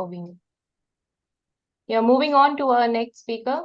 for being here. Yeah, moving on to our next speaker.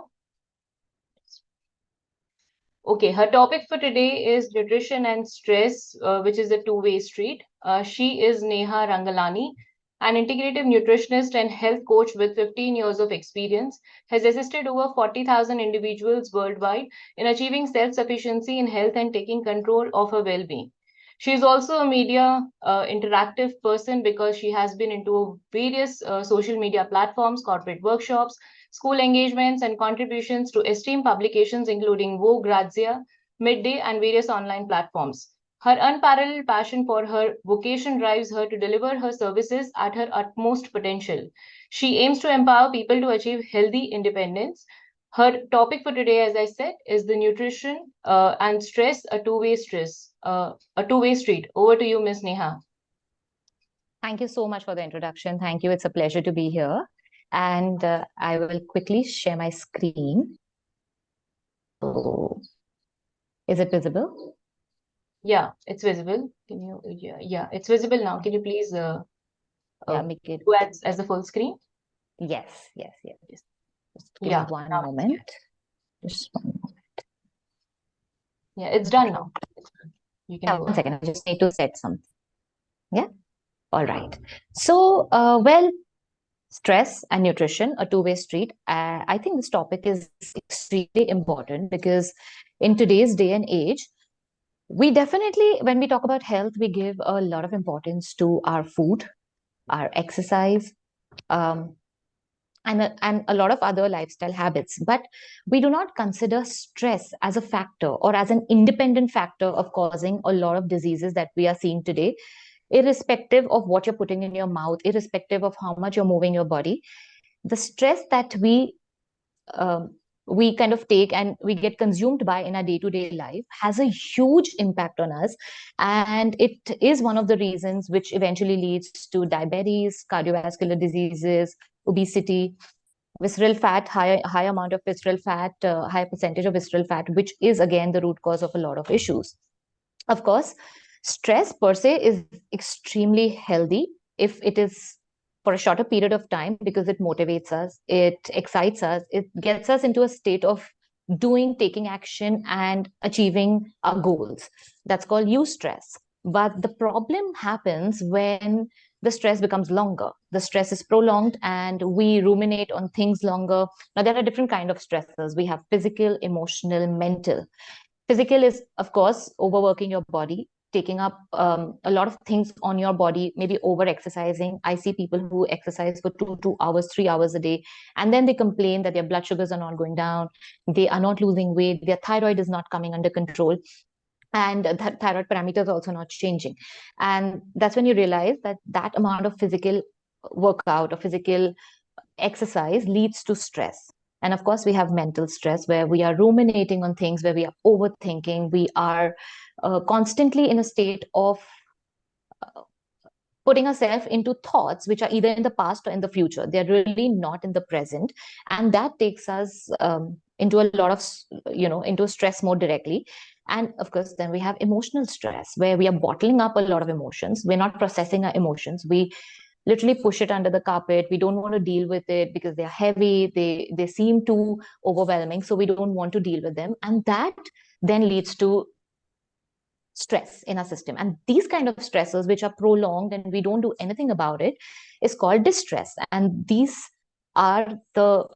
Okay, her topic for today is nutrition and stress, which is a two-way street. She is Neha Ranglani, an integrative nutritionist and health coach with 15 years of experience, has assisted over 40,000 individuals worldwide in achieving self-sufficiency in health and taking control of her well-being. She is also a media interactive person because she has been into various social media platforms, corporate workshops, school engagements, and contributions to esteemed publications including Vogue, Grazia, Midday, and various online platforms. Her unparalleled passion for her vocation drives her to deliver her services at her utmost potential. She aims to empower people to achieve healthy independence. Her topic for today, as I said, is the nutrition and stress, a two-way street. Over to you, Ms. Neha. Thank you so much for the introduction. Thank you. It's a pleasure to be here. And I will quickly share my screen. So, is it visible? Yeah, it's visible. Can you? Yeah, it's visible now. Can you please make it do as the full screen? Yes. Just give me one moment. Just one moment. Yeah, it's done now. You can go 1 second. I just need to set something. Yeah. All right. So, well, stress and nutrition, a two-way street. I think this topic is extremely important because in today's day and age, we definitely, when we talk about health, we give a lot of importance to our food, our exercise, and a lot of other lifestyle habits. But we do not consider stress as a factor or as an independent factor of causing a lot of diseases that we are seeing today, irrespective of what you're putting in your mouth, irrespective of how much you're moving your body. The stress that we kind of take and we get consumed by in our day-to-day life has a huge impact on us, and it is one of the reasons which eventually leads to diabetes, cardiovascular diseases, obesity, visceral fat, high amount of visceral fat, high percentage of visceral fat, which is again the root cause of a lot of issues. Of course, stress per se is extremely healthy if it is for a shorter period of time because it motivates us, it excites us, it gets us into a state of doing, taking action, and achieving our goals. That's called eustress. But the problem happens when the stress becomes longer. The stress is prolonged and we ruminate on things longer. Now, there are different kinds of stressors. We have physical, emotional, mental. Physical is, of course, overworking your body, taking up a lot of things on your body, maybe over exercising. I see people who exercise for 2 hours, 3 hours a day, and then they complain that their blood sugars are not going down, they are not losing weight, their thyroid is not coming under control, and that thyroid parameters are also not changing. And that's when you realize that that amount of physical workout or physical exercise leads to stress. And of course, we have mental stress where we are ruminating on things, where we are overthinking, we are constantly in a state of putting ourselves into thoughts which are either in the past or in the future. They're really not in the present. And that takes us into a lot of, into stress more directly. And of course, then we have emotional stress where we are bottling up a lot of emotions. We're not processing our emotions. We literally push it under the carpet. We don't want to deal with it because they're heavy. They seem too overwhelming. So we don't want to deal with them. And that then leads to stress in our system. And these kind of stresses, which are prolonged and we don't do anything about it, is called distress. And these are the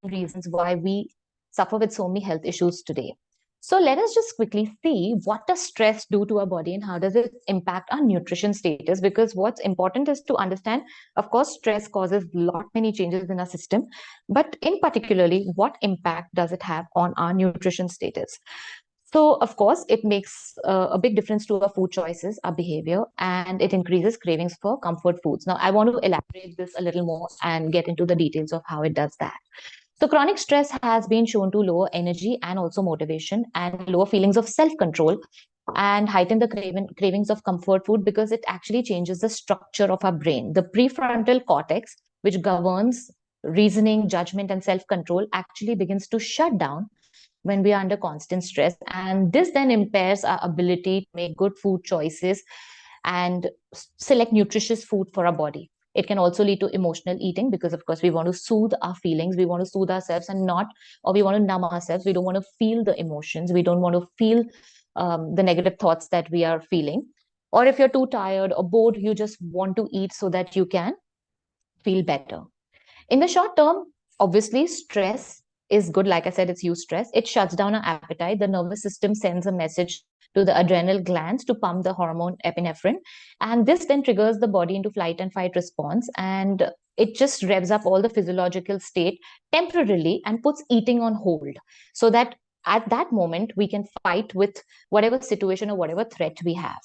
reasons why we suffer with so many health issues today. So let us just quickly see what does stress do to our body and how does it impact our nutrition status, because what's important is to understand, of course, stress causes many changes in our system, but in particularly, what impact does it have on our nutrition status? So, of course, it makes a big difference to our food choices, our behavior, and it increases cravings for comfort foods. Now, I want to elaborate this a little more and get into the details of how it does that. So chronic stress has been shown to lower energy and also motivation and lower feelings of self-control and heighten the cravings of comfort food because it actually changes the structure of our brain. The prefrontal cortex, which governs reasoning, judgment, and self-control, actually begins to shut down when we are under constant stress. And this then impairs our ability to make good food choices and select nutritious food for our body. It can also lead to emotional eating because, of course, we want to soothe our feelings. We want to soothe ourselves or we want to numb ourselves. We don't want to feel the emotions. We don't want to feel the negative thoughts that we are feeling. Or if you're too tired or bored, you just want to eat so that you can feel better. In the short term, obviously, stress is good. Like I said, it's eustress. It shuts down our appetite. The nervous system sends a message to the adrenal glands to pump the hormone epinephrine. And this then triggers the body into flight and fight response. And it just revs up all the physiological state temporarily and puts eating on hold so that at that moment we can fight with whatever situation or whatever threat we have.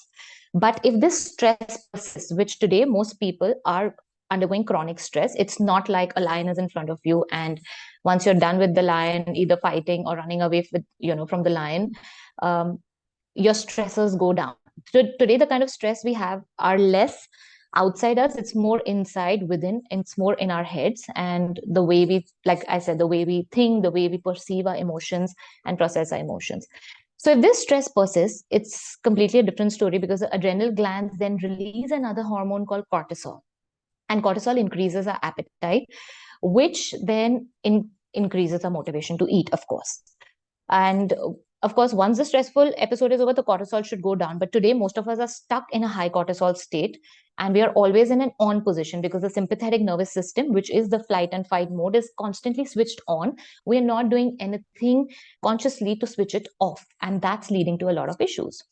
But if this stress persists, which today most people are undergoing chronic stress, it's not like a lion is in front of you and once you're done with the lion, either fighting or running away from the lion, um, your stressors go down. Today, the kind of stress we have are less outside us. It's more inside, within. It's more in our heads and the way we, like I said, the way we think, the way we perceive our emotions and process our emotions. So if this stress persists, it's completely a different story because the adrenal glands then release another hormone called cortisol. And cortisol increases our appetite, which then increases our motivation to eat, of course. And of course, once the stressful episode is over, the cortisol should go down. But today, most of us are stuck in a high cortisol state, and we are always in an on position because the sympathetic nervous system, which is the flight and fight mode, is constantly switched on. We are not doing anything consciously to switch it off, and that's leading to a lot of issues.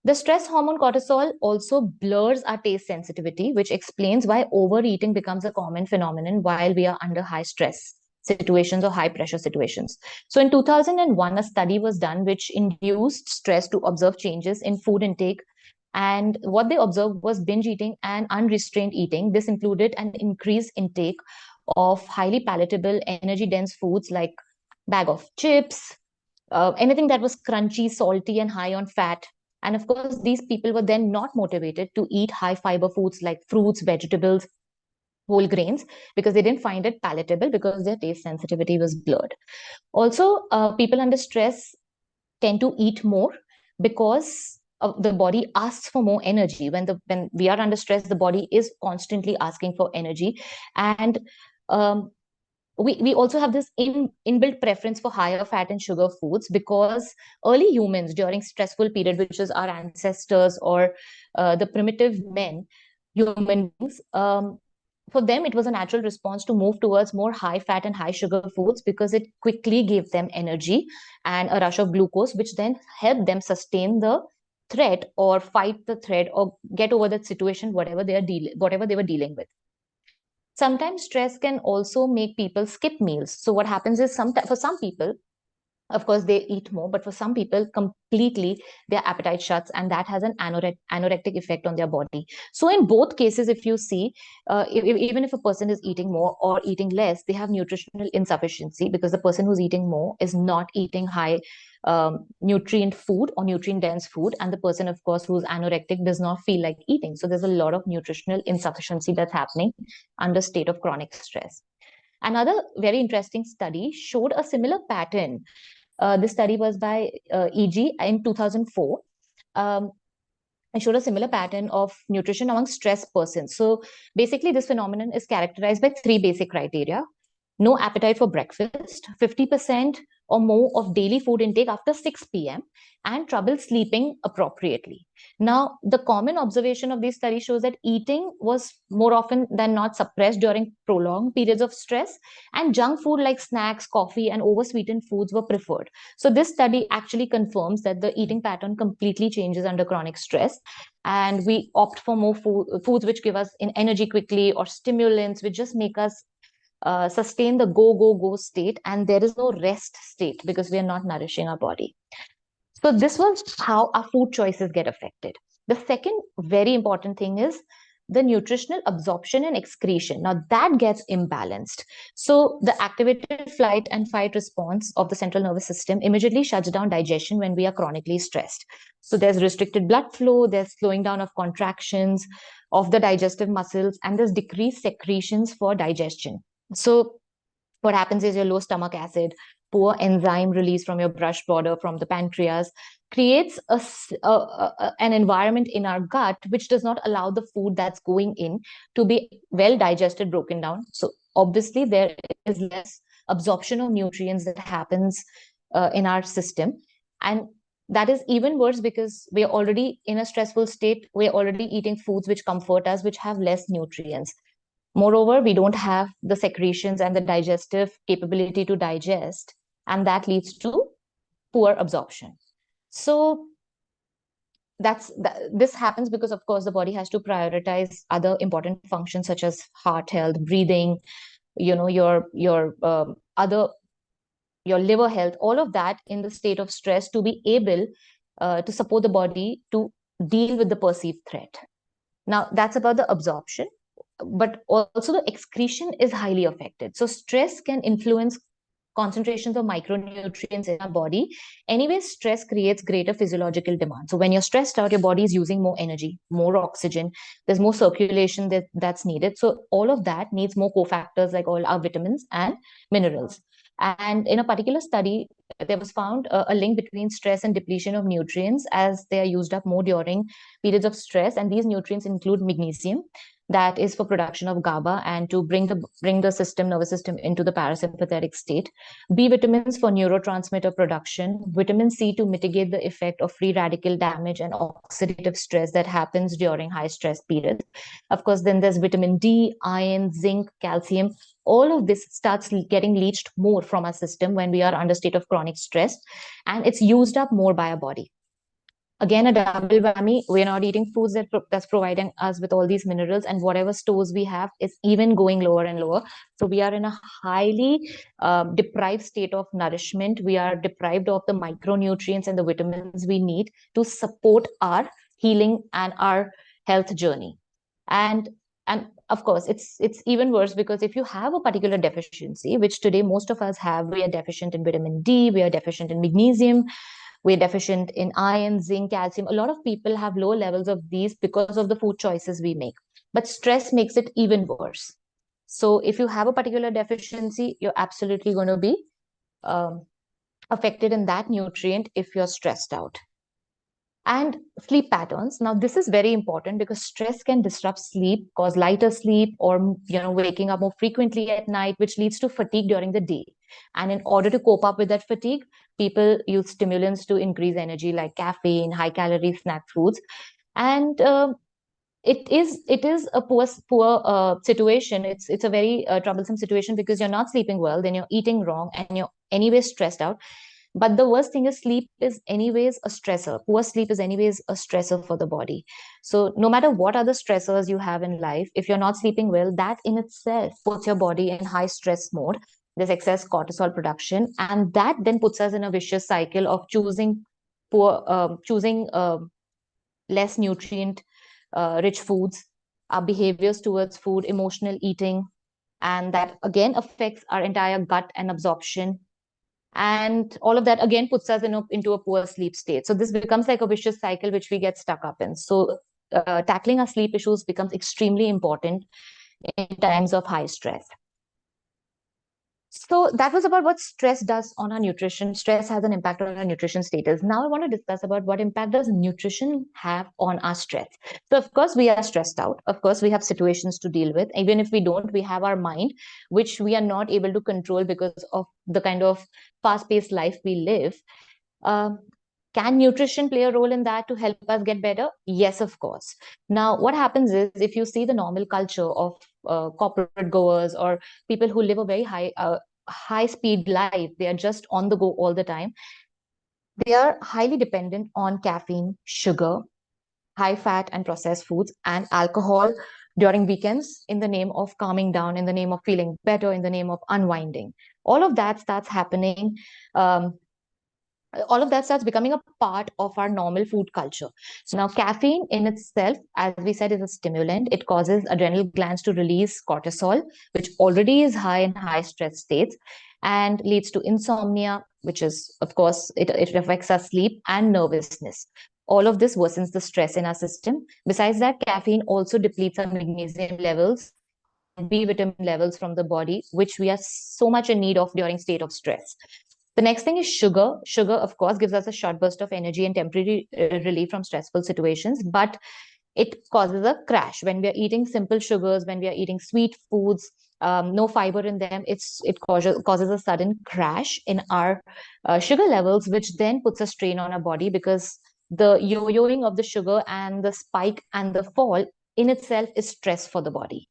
The stress hormone cortisol also blurs our taste sensitivity, which explains why overeating becomes a common phenomenon while we are under high stress situations or high pressure situations. So in 2001, a study was done which induced stress to observe changes in food intake. And what they observed was binge eating and unrestrained eating. This included an increased intake of highly palatable, energy dense foods like bag of chips, anything that was crunchy, salty, and high on fat. And of course, these people were then not motivated to eat high fiber foods like fruits, vegetables, whole grains, because they didn't find it palatable because their taste sensitivity was blurred. Also, people under stress tend to eat more because the body asks for more energy. When we are under stress, the body is constantly asking for energy. And we also have this inbuilt preference for higher fat and sugar foods because early humans during stressful period, which is our ancestors or the primitive human beings, for them it was a natural response to move towards more high fat and high sugar foods because it quickly gave them energy and a rush of glucose, which then helped them sustain the threat or fight the threat or get over that situation, whatever they were dealing with. Sometimes stress can also make people skip meals. So what happens is for some people, of course, they eat more, but for some people, completely their appetite shuts, and that has an anorectic effect on their body. So in both cases, if you see, even if a person is eating more or eating less, they have nutritional insufficiency because the person who's eating more is not eating high nutrient food or nutrient dense food, and the person, of course, who's anorectic does not feel like eating. So there's a lot of nutritional insufficiency that's happening under state of chronic stress. Another very interesting study showed a similar pattern. This study was by EG in 2004. And showed a similar pattern of nutrition among stressed persons. So basically, this phenomenon is characterized by three basic criteria: no appetite for breakfast, 50% or more of daily food intake after 6 p.m., and trouble sleeping appropriately. Now, the common observation of these studies shows that eating was more often than not suppressed during prolonged periods of stress, and junk food like snacks, coffee, and oversweetened foods were preferred. So this study actually confirms that the eating pattern completely changes under chronic stress, and we opt for more foods which give us energy quickly, or stimulants which just make us sustain the go state, and there is no rest state because we are not nourishing our body. So this was how our food choices get affected. The second very important thing is the nutritional absorption and excretion. Now that gets imbalanced. So the activated flight and fight response of the central nervous system immediately shuts down digestion when we are chronically stressed. So there's restricted blood flow, there's slowing down of contractions of the digestive muscles, and there's decreased secretions for digestion. So what happens is your low stomach acid, poor enzyme release from your brush border, from the pancreas, creates an environment in our gut which does not allow the food that's going in to be well digested, broken down. So obviously there is less absorption of nutrients that happens in our system. And that is even worse because we are already in a stressful state. We're already eating foods which comfort us, which have less nutrients. Moreover, we don't have the secretions and the digestive capability to digest, and that leads to poor absorption. So this happens because, of course, the body has to prioritize other important functions such as heart health, breathing, your liver health, all of that in the state of stress to be able to support the body to deal with the perceived threat. Now, that's about the absorption, but also the excretion is highly affected. So stress can influence concentrations of micronutrients in our body. Anyway, stress creates greater physiological demand. So when you're stressed out, your body is using more energy, more oxygen, there's more circulation that's needed. So all of that needs more cofactors like all our vitamins and minerals. And in a particular study, there was found a link between stress and depletion of nutrients as they are used up more during periods of stress. And these nutrients include magnesium, that is for production of GABA and to bring the nervous system into the parasympathetic state. B vitamins for neurotransmitter production. Vitamin C to mitigate the effect of free radical damage and oxidative stress that happens during high stress periods. Of course, then there's vitamin D, iron, zinc, calcium. All of this starts getting leached more from our system when we are under state of chronic stress, and it's used up more by our body. Again, a double whammy. We're not eating foods that's providing us with all these minerals, and whatever stores we have is even going lower and lower. So we are in a highly deprived state of nourishment. We are deprived of the micronutrients and the vitamins we need to support our healing and our health journey. And of course, it's even worse because if you have a particular deficiency, which today most of us have, we are deficient in vitamin D, we are deficient in magnesium, we're deficient in iron, zinc, calcium. A lot of people have low levels of these because of the food choices we make. But stress makes it even worse. So if you have a particular deficiency, you're absolutely going to be affected in that nutrient if you're stressed out. And sleep patterns. Now, this is very important because stress can disrupt sleep, cause lighter sleep, or waking up more frequently at night, which leads to fatigue during the day. And in order to cope up with that fatigue, people use stimulants to increase energy, like caffeine, high-calorie snack foods. And it is a poor situation. It's a very troublesome situation because you're not sleeping well, then you're eating wrong, and you're anyway stressed out. But the worst thing is sleep is anyways a stressor. Poor sleep is anyways a stressor for the body. So no matter what other stressors you have in life, if you're not sleeping well, that in itself puts your body in high stress mode. There's excess cortisol production, and that then puts us in a vicious cycle of choosing less nutrient rich foods, our behaviors towards food, emotional eating, and that again affects our entire gut and absorption. And all of that again puts us into a poor sleep state. So this becomes like a vicious cycle which we get stuck up in. So tackling our sleep issues becomes extremely important in times of high stress. So that was about what stress does on our nutrition. Stress has an impact on our nutrition status. Now I want to discuss about what impact does nutrition have on our stress. So of course we are stressed out. Of course we have situations to deal with. Even if we don't, we have our mind, which we are not able to control because of the kind of fast-paced life we live. Can nutrition play a role in that to help us get better? Yes, of course. Now, what happens is if you see the normal culture of corporate goers or people who live a very high speed life, they are just on the go all the time. They are highly dependent on caffeine, sugar, high fat and processed foods, and alcohol during weekends in the name of calming down, in the name of feeling better, in the name of unwinding. All of that starts happening. All of that starts becoming a part of our normal food culture. So now caffeine in itself, as we said, is a stimulant. It causes adrenal glands to release cortisol, which already is high in high stress states, and leads to insomnia, which is, of course, it affects our sleep and nervousness. All of this worsens the stress in our system. Besides that, caffeine also depletes our magnesium levels and B vitamin levels from the body, which we are so much in need of during state of stress. The next thing is sugar. Sugar, of course, gives us a short burst of energy and temporary relief from stressful situations, but it causes a crash when we are eating simple sugars, when we are eating sweet foods, no fiber in them. It causes a sudden crash in our sugar levels, which then puts a strain on our body, because the yo-yoing of the sugar and the spike and the fall in itself is stress for the body.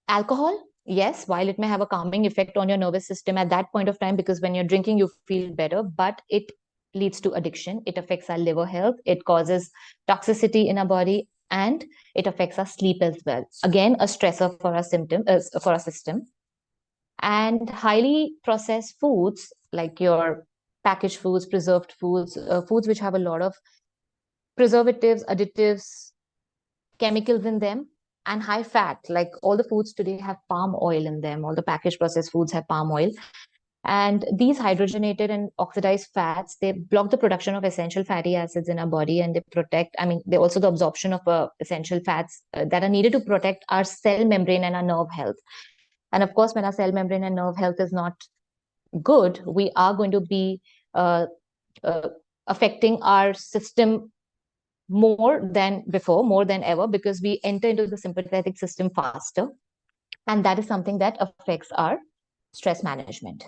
Alcohol, yes, while it may have a calming effect on your nervous system at that point of time, because when you're drinking, you feel better, but it leads to addiction. It affects our liver health. It causes toxicity in our body, and it affects our sleep as well. Again, a stressor for for our system. And highly processed foods, like your packaged foods, preserved foods, foods which have a lot of preservatives, additives, chemicals in them, and high fat, like all the foods today have palm oil in them. All the packaged processed foods have palm oil, and these hydrogenated and oxidized fats, they block the production of essential fatty acids in our body, and they protect, I mean, they also the absorption of essential fats that are needed to protect our cell membrane and our nerve health. And of course, when our cell membrane and nerve health is not good, we are going to be uh, uh, affecting our system more than before, more than ever, because we enter into the sympathetic system faster. And that is something that affects our stress management.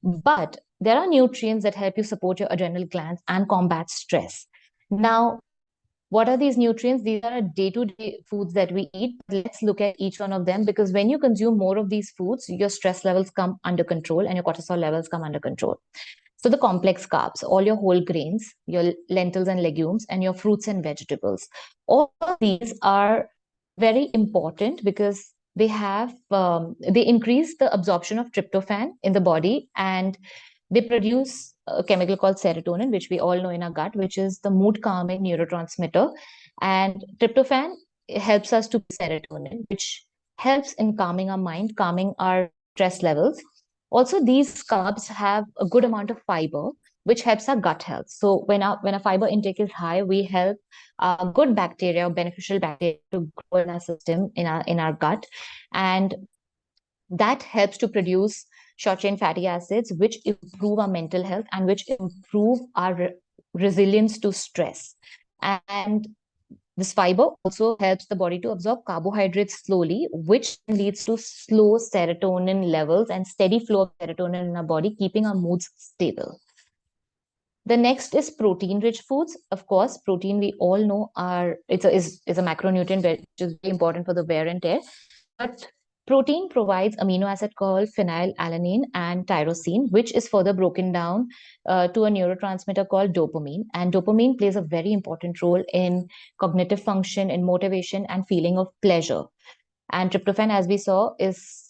But there are nutrients that help you support your adrenal glands and combat stress. Now, what are these nutrients? These are day-to-day foods that we eat. Let's look at each one of them, because when you consume more of these foods, your stress levels come under control and your cortisol levels come under control. So the complex carbs, all your whole grains, your lentils and legumes, and your fruits and vegetables. All of these are very important because they increase the absorption of tryptophan in the body, and they produce a chemical called serotonin, which we all know in our gut, which is the mood calming neurotransmitter. And tryptophan helps us to serotonin, which helps in calming our mind, calming our stress levels. Also, these carbs have a good amount of fiber, which helps our gut health. So when our fiber intake is high, we help good bacteria, beneficial bacteria, to grow in our system, in our gut, and that helps to produce short chain fatty acids, which improve our mental health and which improve our resilience to stress. And this fiber also helps the body to absorb carbohydrates slowly, which leads to slow serotonin levels and steady flow of serotonin in our body, keeping our moods stable. The next is protein-rich foods. Of course, protein, we all know, is a macronutrient, which is very important for the wear and tear. But protein provides amino acid called phenylalanine and tyrosine, which is further broken down to a neurotransmitter called dopamine. And dopamine plays a very important role in cognitive function, in motivation, and feeling of pleasure. And tryptophan, as we saw, is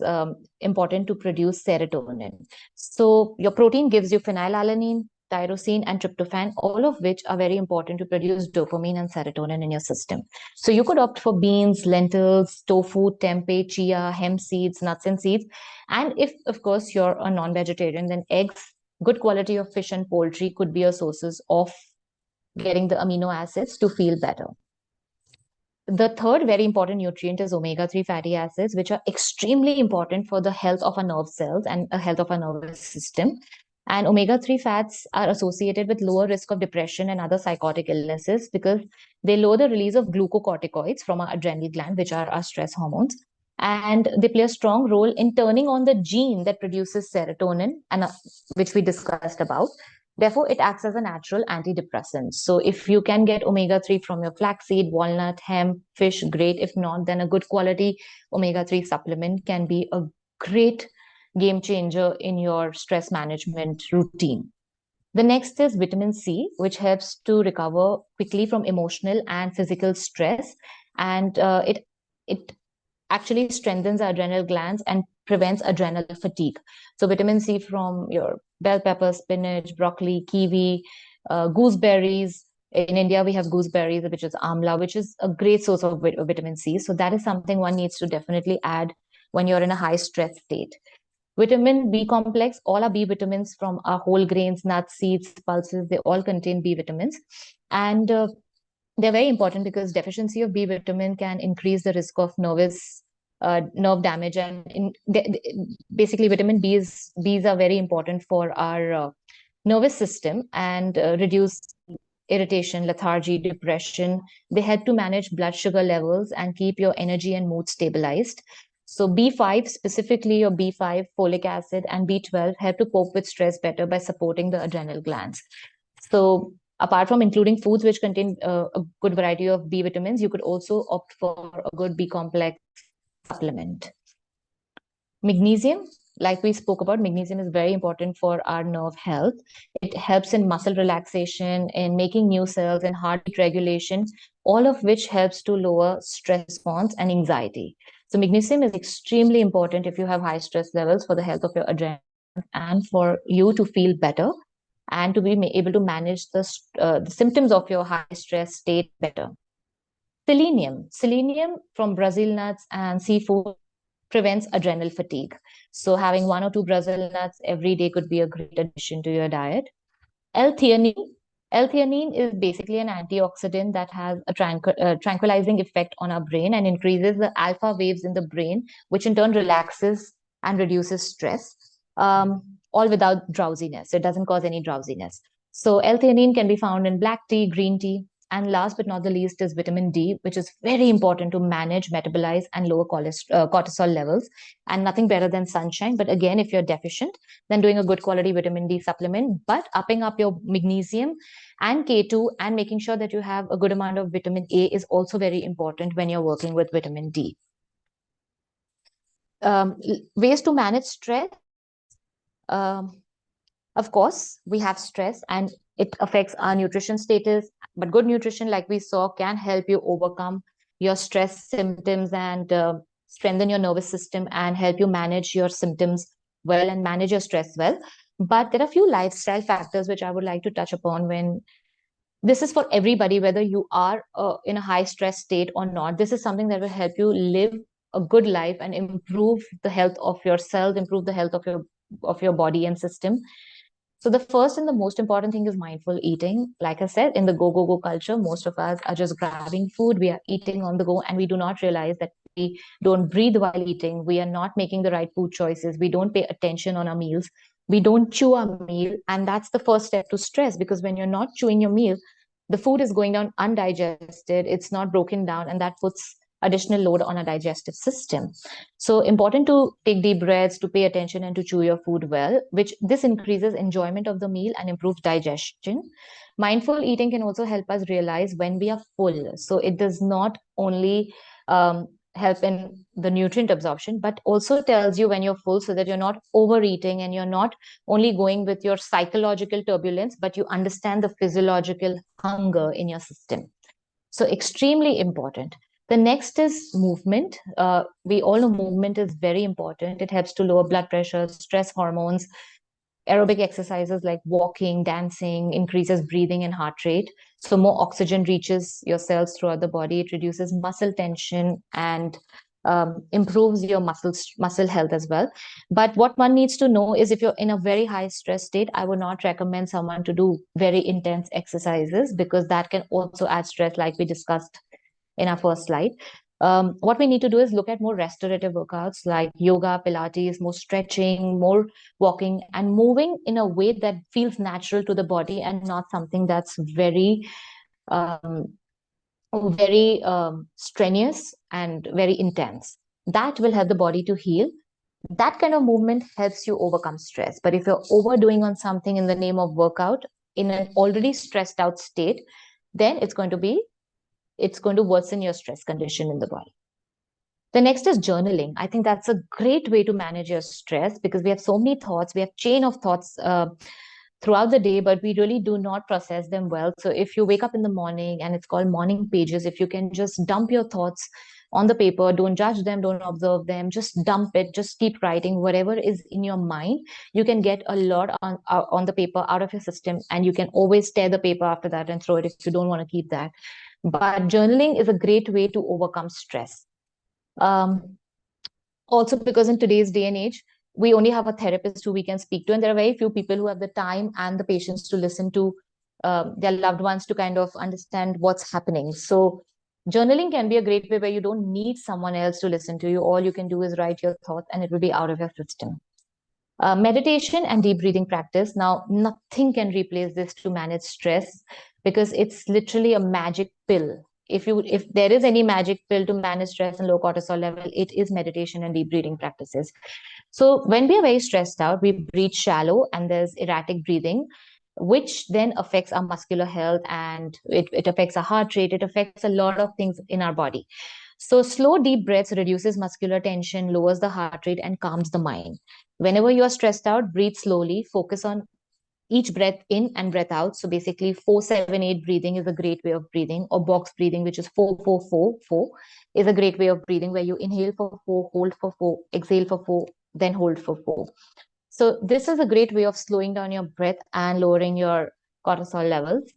important to produce serotonin. So your protein gives you phenylalanine, tyrosine, and tryptophan, all of which are very important to produce dopamine and serotonin in your system. So you could opt for beans, lentils, tofu, tempeh, chia, hemp seeds, nuts and seeds. And if, of course, you're a non-vegetarian, then eggs, good quality of fish and poultry could be your sources of getting the amino acids to feel better. The third very important nutrient is omega-3 fatty acids, which are extremely important for the health of our nerve cells and the health of our nervous system. And omega-3 fats are associated with lower risk of depression and other psychotic illnesses because they lower the release of glucocorticoids from our adrenal gland, which are our stress hormones. And they play a strong role in turning on the gene that produces serotonin, and which we discussed about. Therefore, it acts as a natural antidepressant. So if you can get omega-3 from your flaxseed, walnut, hemp, fish, great. If not, then a good quality omega-3 supplement can be a great game changer in your stress management routine. The next is vitamin C, which helps to recover quickly from emotional and physical stress. And it actually strengthens our adrenal glands and prevents adrenal fatigue. So vitamin C from your bell pepper, spinach, broccoli, kiwi, gooseberries. In India, we have gooseberries, which is amla, which is a great source of vitamin C. So that is something one needs to definitely add when you're in a high stress state. Vitamin B complex, all our B vitamins from our whole grains, nuts, seeds, pulses, they all contain B vitamins. And they're very important because deficiency of B vitamin can increase the risk of nervous nerve damage, and basically vitamin B's are very important for our nervous system and reduce irritation, lethargy, depression. They help to manage blood sugar levels and keep your energy and mood stabilized. So B5, specifically your B5, folic acid, and B12 help to cope with stress better by supporting the adrenal glands. So apart from including foods which contain a good variety of B vitamins, you could also opt for a good B complex supplement. Magnesium, like we spoke about, magnesium is very important for our nerve health. It helps in muscle relaxation, in making new cells, and heart rate regulation, all of which helps to lower stress response and anxiety. So magnesium is extremely important if you have high stress levels for the health of your adrenal and for you to feel better and to be able to manage the symptoms of your high stress state better. Selenium from Brazil nuts and seafood prevents adrenal fatigue. So having 1 or 2 Brazil nuts every day could be a great addition to your diet. L-theanine. L-theanine is basically an antioxidant that has a tranquilizing effect on our brain and increases the alpha waves in the brain, which in turn relaxes and reduces stress, all without drowsiness. It doesn't cause any drowsiness. So L-theanine can be found in black tea, green tea, and last but not the least is vitamin D, which is very important to manage, metabolize, and lower cortisol levels. And nothing better than sunshine. But again, if you're deficient, then doing a good quality vitamin D supplement, but upping up your magnesium and K2 and making sure that you have a good amount of vitamin A is also very important when you're working with vitamin D. Ways to manage stress. Of course, we have stress and it affects our nutrition status, but good nutrition, like we saw, can help you overcome your stress symptoms and strengthen your nervous system and help you manage your symptoms well and manage your stress well. But there are a few lifestyle factors which I would like to touch upon when this is for everybody, whether you are in a high stress state or not. This is something that will help you live a good life and improve the health of yourself, improve the health of your body and system. So the first and the most important thing is mindful eating. Like I said, in the go, go, go culture, most of us are just grabbing food. We are eating on the go and we do not realize that we don't breathe while eating. We are not making the right food choices. We don't pay attention on our meals. We don't chew our meal. And that's the first step to stress, because when you're not chewing your meal, the food is going down undigested. It's not broken down, and that puts additional load on a digestive system. So important to take deep breaths, to pay attention and to chew your food well, which this increases enjoyment of the meal and improves digestion. Mindful eating can also help us realize when we are full. So it does not only help in the nutrient absorption, but also tells you when you're full so that you're not overeating and you're not only going with your psychological turbulence, but you understand the physiological hunger in your system. So extremely important. The next is movement. We all know movement is very important. It helps to lower blood pressure, stress hormones. Aerobic exercises like walking, dancing, increases breathing and heart rate. So more oxygen reaches your cells throughout the body. It reduces muscle tension and improves your muscle health as well. But what one needs to know is if you're in a very high stress state, I would not recommend someone to do very intense exercises, because that can also add stress, like we discussed in our first slide. What we need to do is look at more restorative workouts like yoga, Pilates, more stretching, more walking, and moving in a way that feels natural to the body and not something that's very strenuous and very intense. That will help the body to heal. That kind of movement helps you overcome stress. But if you're overdoing on something in the name of workout in an already stressed out state, then it's going to worsen your stress condition in the body. The next is journaling. I think that's a great way to manage your stress, because we have so many thoughts. We have chain of thoughts throughout the day, but we really do not process them well. So if you wake up in the morning, and it's called morning pages, if you can just dump your thoughts on the paper, don't judge them, don't observe them, just dump it, just keep writing whatever is in your mind. You can get a lot on the paper out of your system, and you can always tear the paper after that and throw it if you don't want to keep that. But journaling is a great way to overcome stress. Also, because in today's day and age, we only have a therapist who we can speak to, and there are very few people who have the time and the patience to listen to their loved ones to kind of understand what's happening. So Journaling can be a great way where you don't need someone else to listen to you. All you can do is write your thoughts and it will be out of your system. Meditation and deep breathing practice. Now, nothing can replace this to manage stress because it's literally a magic pill. If there is any magic pill to manage stress and low cortisol level, it is meditation and deep breathing practices. So when we are very stressed out, we breathe shallow and there's erratic breathing, which then affects our muscular health, and it affects our heart rate. It affects a lot of things in our body. So slow, deep breaths reduces muscular tension, lowers the heart rate, and calms the mind. Whenever you are stressed out, breathe slowly, focus on each breath in and breath out. So basically 4-7-8 breathing is a great way of breathing, or box breathing, which is 4-4-4-4, is a great way of breathing, where you inhale for 4, hold for 4, exhale for 4, then hold for 4. So this is a great way of slowing down your breath and lowering your cortisol levels.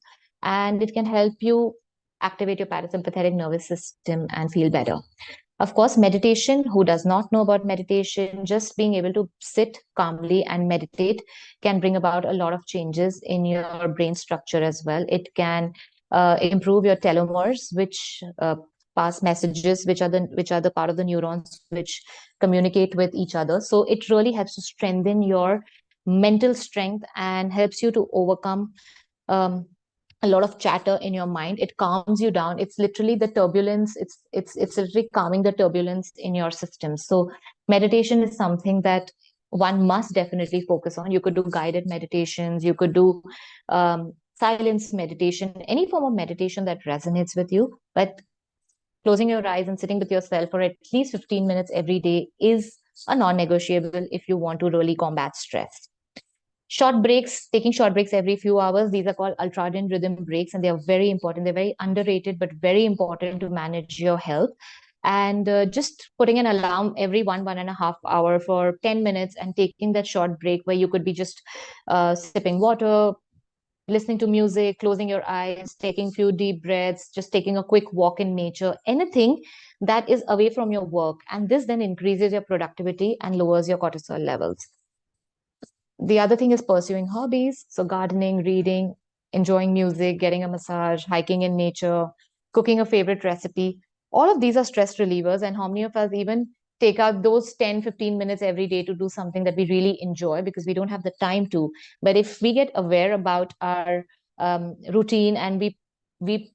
And it can help you activate your parasympathetic nervous system and feel better. Of course, meditation, who does not know about meditation, just being able to sit calmly and meditate can bring about a lot of changes in your brain structure as well. It can improve your telomeres, which pass messages, which are the part of the neurons which communicate with each other. So it really helps to strengthen your mental strength and helps you to overcome um, a lot of chatter in your mind. It calms you down. It's literally the turbulence. It's literally calming the turbulence in your system. So meditation is something that one must definitely focus on. You could do guided meditations. You could do silence meditation, any form of meditation that resonates with you. But closing your eyes and sitting with yourself for at least 15 minutes every day is a non-negotiable if you want to really combat stress. Short breaks, taking short breaks every few hours, these are called ultradian rhythm breaks, and they are very important. They're very underrated, but very important to manage your health. And just putting an alarm every 1.5 hour for 10 minutes and taking that short break where you could be just sipping water, listening to music, closing your eyes, taking few deep breaths, just taking a quick walk in nature, anything that is away from your work. And this then increases your productivity and lowers your cortisol levels. The other thing is pursuing hobbies. So gardening, reading, enjoying music, getting a massage, hiking in nature, cooking a favorite recipe. All of these are stress relievers. And how many of us even take out those 10-15 minutes every day to do something that we really enjoy because we don't have the time to. But if we get aware about our routine and we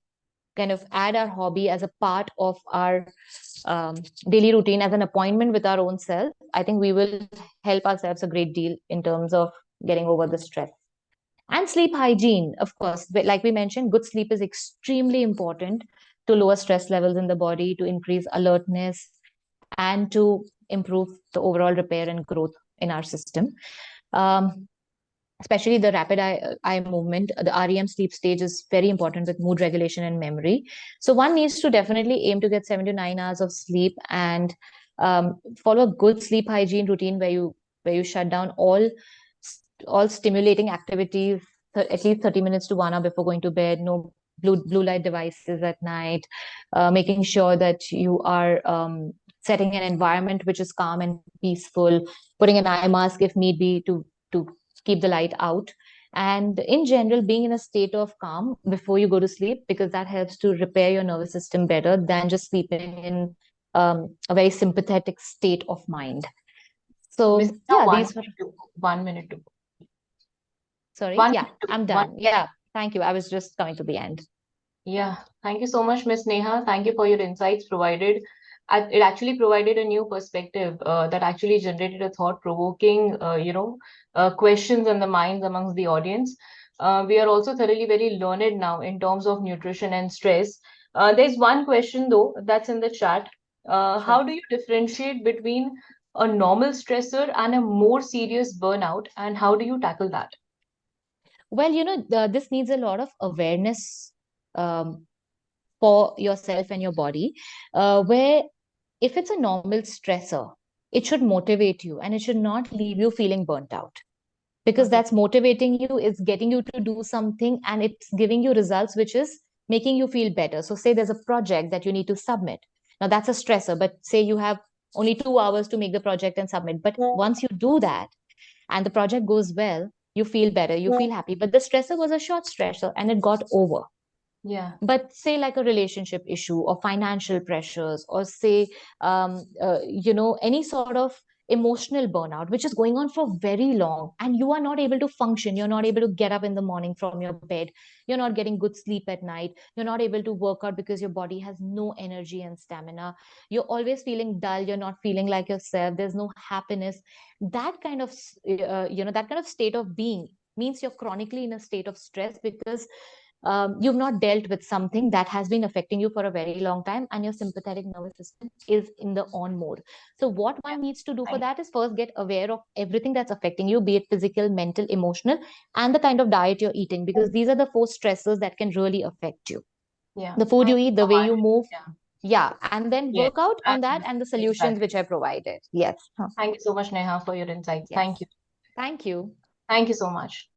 kind of add our hobby as a part of our daily routine, as an appointment with our own self, I think we will help ourselves a great deal in terms of getting over the stress. And sleep hygiene, of course, like we mentioned, good sleep is extremely important to lower stress levels in the body, to increase alertness, and to improve the overall repair and growth in our system. Especially the rapid eye movement, the REM sleep stage is very important with mood regulation and memory. So one needs to definitely aim to get 7 to 9 hours of sleep and follow a good sleep hygiene routine where you shut down all stimulating activities at least 30 minutes to 1 hour before going to bed. No blue light devices at night. Making sure that you are setting an environment which is calm and peaceful. Putting an eye mask if need be to keep the light out, and in general being in a state of calm before you go to sleep, because that helps to repair your nervous system better than just sleeping in a very sympathetic state of mind. So Miss, yeah, one these were, minute to 1 minute to sorry, one yeah, minute to I'm one. done. Yeah, thank you. I was just coming to the end. Yeah, thank you so much, Miss Neha. Thank you for your insights provided. It actually provided a new perspective that actually generated a thought-provoking, questions in the minds amongst the audience. We are also thoroughly very learned now in terms of nutrition and stress. There's one question though that's in the chat. How Sure. do you differentiate between a normal stressor and a more serious burnout, and how do you tackle that? Well, this needs a lot of awareness um, for yourself and your body, where if it's a normal stressor, it should motivate you and it should not leave you feeling burnt out, because Okay. that's motivating you, it's getting you to do something, and it's giving you results which is making you feel better. So say there's a project that you need to submit. Now that's a stressor, but say you have only 2 hours to make the project and submit. But once you do that and the project goes well, you feel better, you feel happy. But the stressor was a short stressor and it got over. Yeah. But say like a relationship issue or financial pressures, or say any sort of emotional burnout which is going on for very long, and you are not able to function, you're not able to get up in the morning from your bed, you're not getting good sleep at night, you're not able to work out because your body has no energy and stamina, you're always feeling dull, you're not feeling like yourself, there's no happiness. That kind of that kind of state of being means you're chronically in a state of stress, because you've not dealt with something that has been affecting you for a very long time, and your sympathetic nervous system is in the on mode. So what Yeah. one needs to do for Thank that is first get aware of everything that's affecting you, be it physical, mental, emotional, and the kind of diet you're eating, because these are the four stressors that can really affect you: Yeah. the food Thank you you eat, so the way much. you move. Yeah. Yeah, and then Yes. work out on that, and the Absolutely. solutions which Exactly. I provided. Yes. Huh. Thank you so much, Neha, for your insights. Yes. Thank you. Thank you. Thank you so much.